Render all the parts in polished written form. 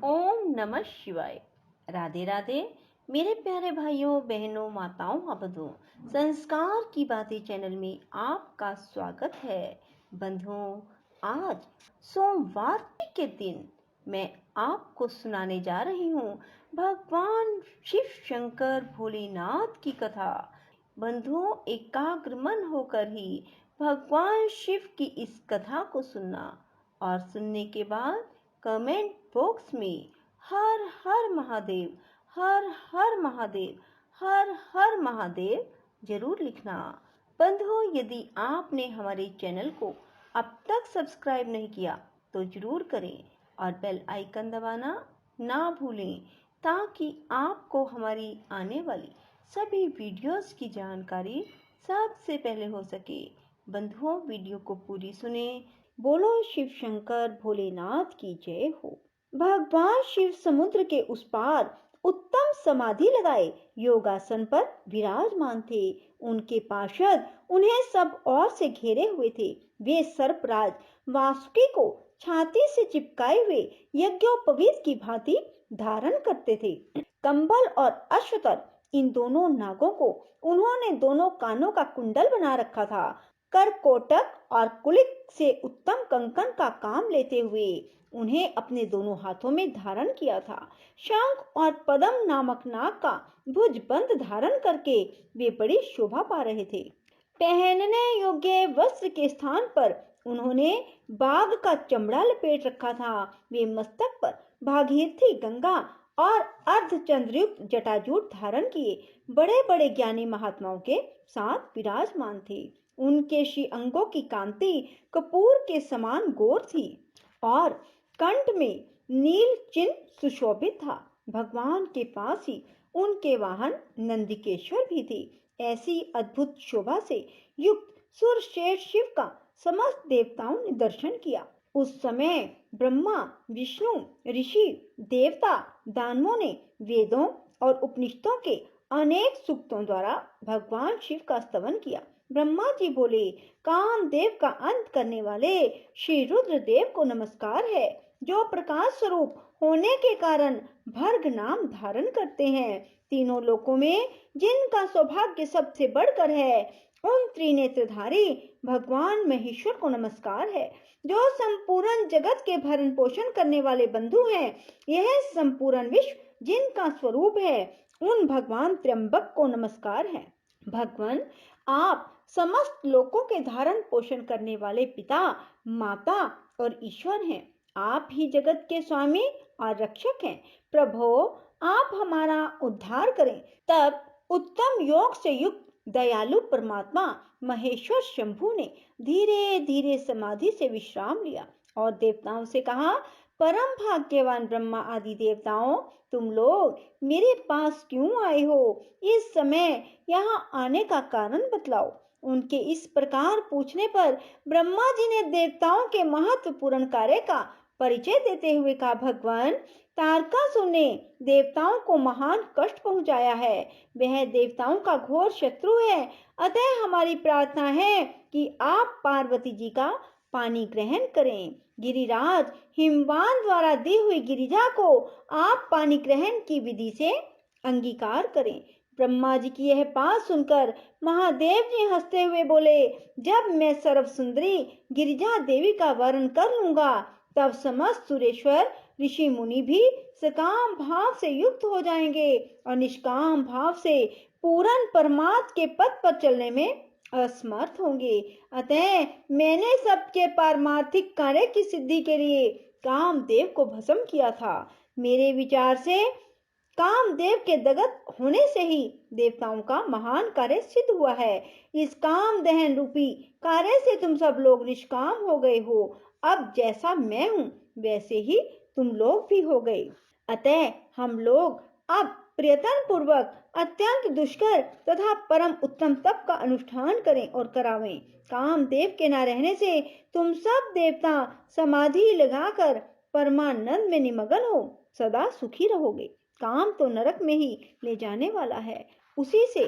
ओम नमः शिवाय। राधे राधे मेरे प्यारे भाइयों बहनों माताओं बंधुओं, संस्कार की बातें चैनल में आपका स्वागत है। बंधुओं, आज सोमवार के दिन मैं आपको सुनाने जा रही हूँ भगवान शिव शंकर भोलेनाथ की कथा। बंधुओं, एकाग्र मन होकर ही भगवान शिव की इस कथा को सुनना और सुनने के बाद कमेंट बॉक्स में हर हर महादेव, हर हर महादेव, हर हर महादेव जरूर लिखना। बंधुओं, यदि आपने हमारे चैनल को अब तक सब्सक्राइब नहीं किया तो जरूर करें और बेल आइकन दबाना ना भूलें, ताकि आपको हमारी आने वाली सभी वीडियोस की जानकारी सबसे पहले हो सके। बंधुओं, वीडियो को पूरी सुने। बोलो शिव शंकर भोलेनाथ की जय हो। भगवान शिव समुद्र के उस पार उत्तम समाधि लगाए योगासन पर विराजमान थे। उनके पार्षद उन्हें सब ओर से घेरे हुए थे। वे सर्पराज वासुकी को छाती से चिपकाए हुए यज्ञोपवीत की भांति धारण करते थे। कंबल और अश्वतर, इन दोनों नागों को उन्होंने दोनों कानों का कुंडल बना रखा था। करकोटक और कुलिक से उत्तम कंकन का काम लेते हुए उन्हें अपने दोनों हाथों में धारण किया था। शंख और पद्म नामक नाग का भुजबंद धारण करके वे बड़ी शोभा पा रहे थे। पहनने योग्य वस्त्र के स्थान पर उन्होंने बाघ का चमड़ा लपेट रखा था। वे मस्तक पर भागीरथी गंगा और अर्धचंद्रयुक्त जटाजूट धारण किए बड़े बड़े ज्ञानी महात्माओं के साथ विराजमान थे। उनके श्री अंगों की कांति कपूर के समान गोर थी और कंठ में नील चिन्ह सुशोभित था। भगवान के पास ही उनके वाहन नंदिकेश्वर भी थे। ऐसी अद्भुत शोभा से युक्त सुरश्रेष्ठ शिव का समस्त देवताओं ने दर्शन किया। उस समय ब्रह्मा, विष्णु, ऋषि, देवता, दानवों ने वेदों और उपनिषदों के अनेक सूक्तों द्वारा भगवान शिव का स्तवन किया। ब्रह्मा जी बोले, कामदेव का अंत करने वाले श्री रुद्र देव को नमस्कार है, जो प्रकाश स्वरूप होने के कारण भर्ग नाम धारण करते हैं। तीनों लोकों में जिनका सौभाग्य सबसे बढ़कर है, उन त्रिनेत्रधारी भगवान महेश्वर को नमस्कार है, जो संपूर्ण जगत के भरण पोषण करने वाले बंधु हैं। यह संपूर्ण विश्व जिनका स्वरूप है, उन भगवान त्र्यंबक को नमस्कार है। भगवान, आप समस्त लोकों के धारण पोषण करने वाले पिता, माता और ईश्वर हैं। आप ही जगत के स्वामी और रक्षक हैं। प्रभो, आप हमारा उद्धार करें। तब उत्तम योग से युक्त दयालु परमात्मा महेश्वर शंभु ने धीरे धीरे समाधि से विश्राम लिया और देवताओं से कहा, परम भाग्यवान ब्रह्मा आदि देवताओं, तुम लोग मेरे पास क्यों आए हो? इस समय यहाँ आने का कारण बतलाओ। उनके इस प्रकार पूछने पर ब्रह्मा जी ने देवताओं के महत्वपूर्ण कार्य का परिचय देते हुए कहा, भगवान, तारकासुर ने देवताओं को महान कष्ट पहुंचाया है। वह देवताओं का घोर शत्रु है। अतः हमारी प्रार्थना है कि आप पार्वती जी का पानी ग्रहण करें। गिरिराज हिमवान द्वारा दी हुई गिरिजा को आप पानी ग्रहण की विधि से अंगीकार करें। ब्रह्मा जी की यह बात सुनकर महादेव जी हंसते हुए बोले, जब मैं सर्व सुंदरी गिरिजा देवी का वर्ण कर लूंगा, तब समस्त सुरेश्वर ऋषि मुनि भी सकाम भाव से युक्त हो जाएंगे और निष्काम भाव से पूर्ण परमात्मा के पद पर चलने में असमर्थ होंगे। अतः मैंने सबके पारमार्थिक कार्य की सिद्धि के लिए कामदेव को भस्म किया था। मेरे विचार से कामदेव के दगत होने से ही देवताओं का महान कार्य सिद्ध हुआ है। इस काम दहन रूपी कार्य से तुम सब लोग निष्काम हो गए हो। अब जैसा मैं हूँ वैसे ही तुम लोग भी हो गए। अतः हम लोग अब प्रयत्न पूर्वक अत्यंत दुष्कर तथा परम उत्तम तप का अनुष्ठान करें और करावें। कामदेव के न रहने से तुम सब देवता समाधि लगाकर परमानंद में निमग्न हो सदा सुखी रहोगे। काम तो नरक में ही ले जाने वाला है। उसी से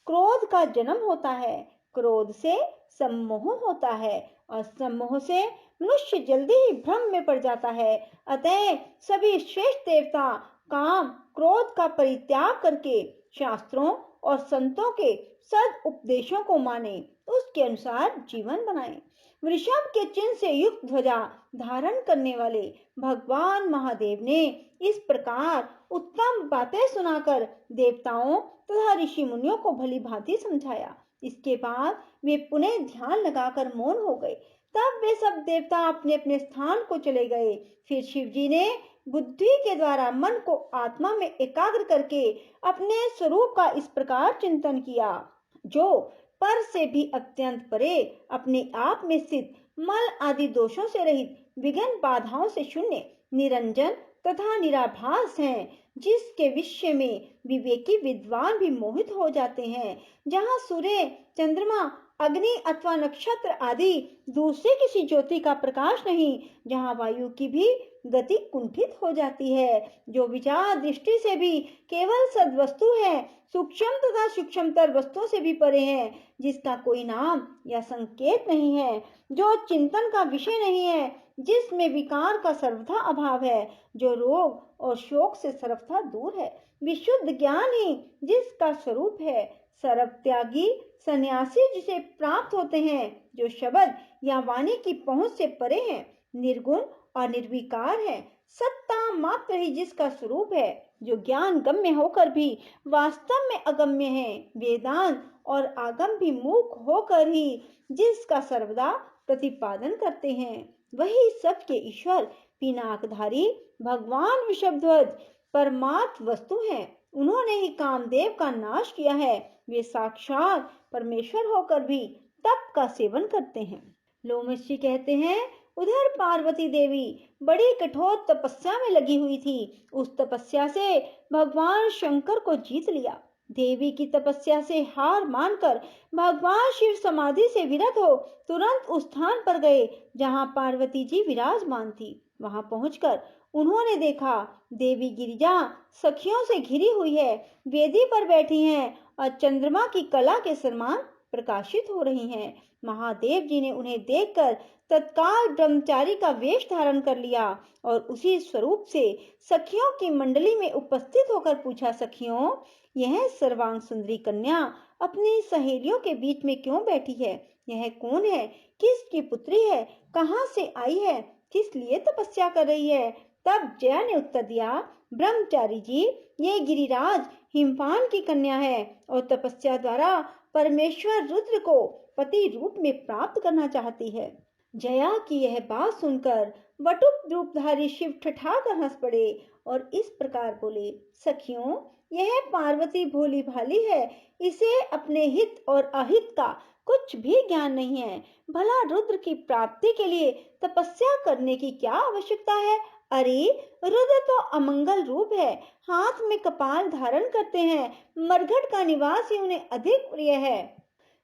क्रोध का जन्म होता है। क्रोध से सम्मोह होता है और सम्मोह से मनुष्य जल्दी ही भ्रम में पड़ जाता है। अतः सभी श्रेष्ठ देवता काम क्रोध का परित्याग करके शास्त्रों और संतों के सद उपदेशों को माने, उसके अनुसार जीवन बनाएं। वृषभ के चिन्ह से युक्त ध्वजा धारण करने वाले भगवान महादेव ने इस प्रकार उत्तम बातें सुनाकर देवताओं तथा ऋषि मुनियों को भली भांति समझाया। इसके बाद वे पुनः ध्यान लगाकर मौन हो गए। तब वे सब देवता अपने अपने स्थान को चले गए। फिर शिव जी ने बुद्धि के द्वारा मन को आत्मा में एकाग्र करके अपने स्वरूप का इस प्रकार चिंतन किया, जो पर से भी अत्यंत परे, अपने आप में स्थित, मल आदि दोषों से रहित, विघ्न बाधाओं से शून्य, निरंजन तथा निराभास हैं, जिसके विषय में विवेकी विद्वान भी मोहित हो जाते हैं। जहाँ सूर्य, चंद्रमा, अग्नि अथवा नक्षत्र आदि दूसरे किसी ज्योति का प्रकाश नहीं, जहाँ वायु की भी गति कुंठित हो जाती है, जो विचार दृष्टि से भी केवल सद्वस्तु है, सूक्ष्म तथा सूक्ष्मतर वस्तुओं से भी परे है, जिसका कोई नाम या संकेत नहीं है, जो चिंतन का विषय नहीं है, जिसमें विकार का सर्वथा अभाव है, जो रोग और शोक से सर्वथा दूर है, विशुद्ध ज्ञान ही जिसका स्वरूप है, सर्व त्यागी सन्यासी जिसे प्राप्त होते हैं, जो शब्द या वाणी की पहुंच से परे हैं, निर्गुण और निर्विकार है, सत्ता मात्र ही जिसका स्वरूप है, जो ज्ञान गम्य होकर भी वास्तव में अगम्य है, वेदांत और आगम भी मूक होकर ही जिसका सर्वदा प्रतिपादन करते हैं, वही सबके ईश्वर पिनाकधारी भगवान वृषभध्वज परमात्म वस्तु हैं। उन्होंने ही कामदेव का नाश किया है। वे साक्षात परमेश्वर होकर भी तप का सेवन करते हैं। लोमशी कहते हैं, उधर पार्वती देवी बड़ी कठोर तपस्या में लगी हुई थी। उस तपस्या से भगवान शंकर को जीत लिया। देवी की तपस्या से हार मानकर भगवान शिव समाधि से विरत हो तुरंत उस स्थान पर गए जहां पार्वती जी विराजमान थी। वहां पहुंचकर उन्होंने देखा देवी गिरिजा सखियों से घिरी हुई है, वेदी पर बैठी हैं और चंद्रमा की कला के समान प्रकाशित हो रही हैं। महादेव जी ने उन्हें देखकर तत्काल ब्रह्मचारी का वेश धारण कर लिया और उसी स्वरूप से सखियों की मंडली में उपस्थित होकर पूछा, सखियों, यह सर्वांग सुंदरी कन्या अपनी सहेलियों के बीच में क्यों बैठी है? यह कौन है? किसकी पुत्री है? कहाँ से आई है? किस लिए तपस्या कर रही है? तब जया ने उत्तर दिया, ब्रह्मचारी जी, ये गिरिराज हिमपान की कन्या है और तपस्या द्वारा परमेश्वर रुद्र को पति रूप में प्राप्त करना चाहती है। जया की यह बात सुनकर वटुक रूपधारी शिव ठठाकर हंस पड़े और इस प्रकार बोले, सखियों, यह पार्वती भोली भाली है, इसे अपने हित और अहित का कुछ भी ज्ञान नहीं है। भला रुद्र की प्राप्ति के लिए तपस्या करने की क्या आवश्यकता है? अरे, रुद्र तो अमंगल रूप है, हाथ में कपाल धारण करते हैं, मरघट का निवास ही उन्हें अधिक प्रिय है।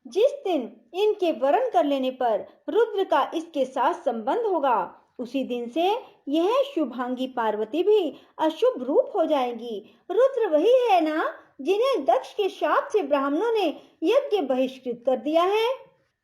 जिस दिन इनके वरण कर लेने पर रुद्र का इसके साथ संबंध होगा, उसी दिन से यह शुभांगी पार्वती भी अशुभ रूप हो जाएगी। रुद्र वही है ना जिन्हें दक्ष के शाप से ब्राह्मणों ने यज्ञ बहिष्कृत कर दिया है।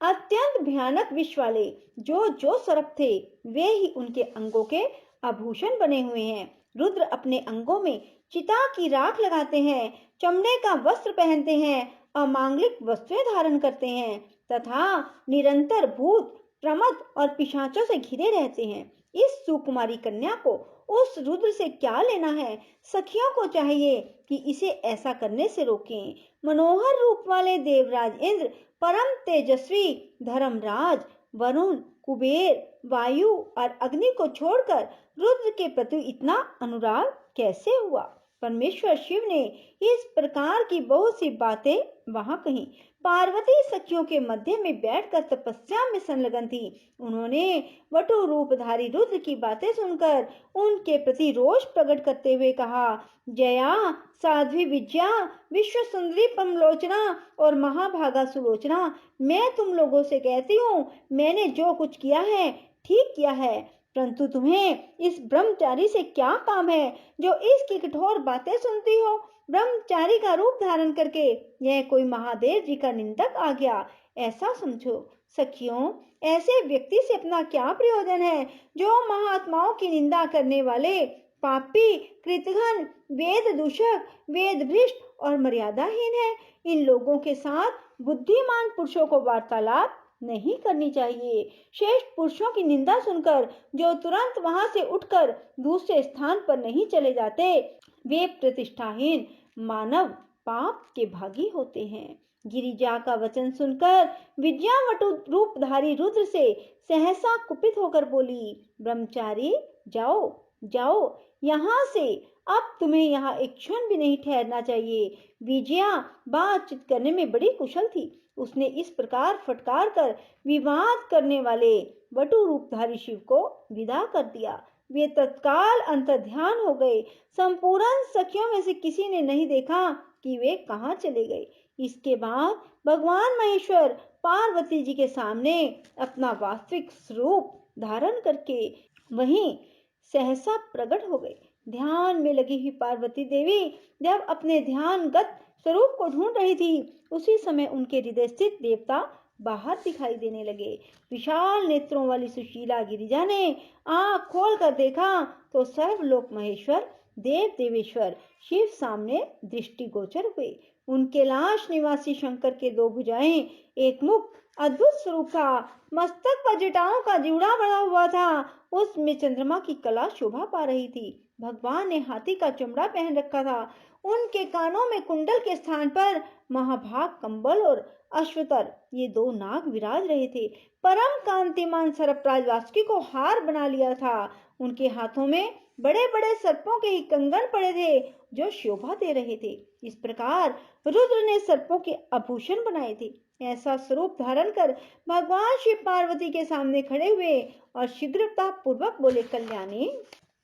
अत्यंत भयानक विष वाले जो जो सर्प थे, वे ही उनके अंगों के आभूषण बने हुए हैं। रुद्र अपने अंगों में चिता की राख लगाते हैं, चमड़े का वस्त्र पहनते हैं, अमांगलिक वस्त्रें धारण करते हैं तथा निरंतर भूत, प्रमद और पिशाचों से घिरे रहते हैं। इस सुकुमारी कन्या को उस रुद्र से क्या लेना है? सखियों को चाहिए कि इसे ऐसा करने से रोकें। मनोहर रूप वाले देवराज इंद्र, परम तेजस्वी धर्मराज वरुण, कुबेर, वायु और अग्नि को छोड़कर रुद्र के प्रति इतना अनुराग कैसे हुआ? परमेश्वर शिव ने इस प्रकार की बहुत सी बातें वहां कही। पार्वती सखियों के मध्य में बैठकर तपस्या में संलग्न थी। उन्होंने वटु रूपधारी रुद्र की बातें सुनकर उनके प्रति रोष प्रकट करते हुए कहा, जया, साध्वी विद्या, विश्व सुंदरी पमलोचना और महाभागा सुलोचना, मैं तुम लोगों से कहती हूँ, मैंने जो कुछ किया है ठीक किया है, परंतु तुम्हें इस ब्रह्मचारी से क्या काम है जो इसकी कठोर बातें सुनती हो? ब्रह्मचारी का रूप धारण करके यह कोई महादेव जी का निंदक आ गया, ऐसा समझो। सखियों, ऐसे व्यक्ति से अपना क्या प्रयोजन है जो महात्माओं की निंदा करने वाले, पापी, कृतघ्न, वेद दूषक, वेद भ्रष्ट और मर्यादाहीन है। इन लोगों के साथ बुद्धिमान पुरुषों को वार्तालाप नहीं करनी चाहिए। श्रेष्ठ पुरुषों की निंदा सुनकर जो तुरंत वहां से उठकर दूसरे स्थान पर नहीं चले जाते, वे प्रतिष्ठाहीन मानव पाप के भागी होते हैं। गिरिजा का वचन सुनकर विद्यावटु रूपधारी रुद्र से सहसा कुपित होकर बोली, ब्रह्मचारी जाओ जाओ यहाँ से, अब तुम्हें यहाँ एक क्षण भी नहीं ठहरना चाहिए। विजया बातचीत करने में बड़ी कुशल थी। उसने इस प्रकार फटकार कर विवाद करने वाले वटु रूपधारी शिव को विदा कर दिया। वे तत्काल अंतर्ध्यान हो गए। संपूर्ण सखियों में से किसी ने नहीं देखा कि वे कहाँ चले गए। इसके बाद भगवान महेश्वर पार्वती जी के सामने अपना वास्तविक स्वरूप धारण करके वहीं सहसा प्रकट हो गए। ध्यान में लगी हुई पार्वती देवी जब अपने ध्यानगत स्वरूप को ढूंढ रही थी, उसी समय उनके हृदय स्थित देवता बाहर दिखाई देने लगे। विशाल नेत्रों वाली सुशीला गिरिजा ने आंख खोल कर देखा तो सर्वलोक महेश्वर देव देवेश्वर शिव सामने दृष्टिगोचर हुए। उनके लाश निवासी शंकर के दो भुजाएं, एक मुख, अद्भुत स्वरूप था। मस्तक पर जटाओं का जीवड़ा बना हुआ था। उसमें चंद्रमा की कला शोभा पा रही थी। भगवान ने हाथी का चमड़ा पहन रखा था। उनके कानों में कुंडल के स्थान पर महाभाग कंबल और अश्वतर, ये दो नाग विराज रहे थे। परम कांतिमान सर्पराज वासुकी को हार बना लिया था। उनके हाथों में बड़े बड़े सर्पों के ही कंगन पड़े थे जो शोभा दे रहे थे। इस प्रकार रुद्र ने सर्पों के आभूषण बनाए थे। ऐसा स्वरूप धारण कर भगवान शिव पार्वती के सामने खड़े हुए और शीघ्रता पूर्वक बोले, कल्याणी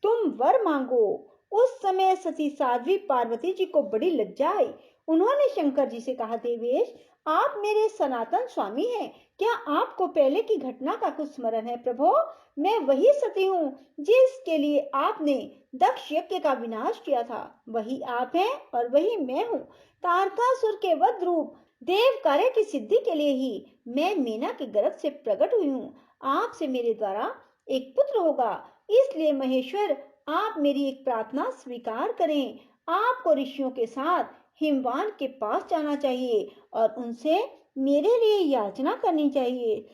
तुम वर मांगो। उस समय सती साध्वी पार्वती जी को बड़ी लज्जा आई। उन्होंने शंकर जी से कहा, देवेश आप मेरे सनातन स्वामी हैं, क्या आपको पहले की घटना का कुछ स्मरण है? प्रभो, मैं वही सती हूँ जिसके लिए आपने दक्ष यज्ञ का विनाश किया था। वही आप हैं और वही मैं हूँ। तारकासुर के वध रूप देव कार्य की सिद्धि के लिए ही मैं मीना के गर्भ से प्रकट हुई हूँ। आपसे मेरे द्वारा एक पुत्र होगा, इसलिए महेश्वर आप मेरी एक प्रार्थना स्वीकार करें। आपको ऋषियों के साथ हिमवान के पास जाना चाहिए और उनसे मेरे लिए याचना करनी चाहिए।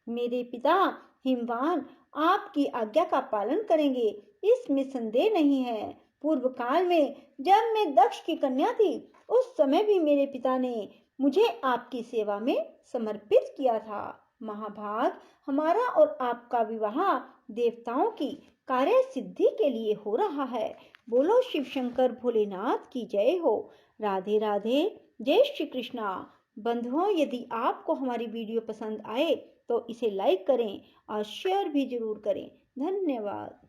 मेरे पिता हिमवान आपकी आज्ञा का पालन करेंगे, इसमें संदेह नहीं है। पूर्व काल में जब मैं दक्ष की कन्या थी, उस समय भी मेरे पिता ने मुझे आपकी सेवा में समर्पित किया था। महाभाग, हमारा और आपका विवाह देवताओं की कार्य सिद्धि के लिए हो रहा है। बोलो शिव शंकर भोलेनाथ की जय हो। राधे राधे, जय श्री कृष्णा। बंधुओं, यदि आपको हमारी वीडियो पसंद आए तो इसे लाइक करें और शेयर भी जरूर करें। धन्यवाद।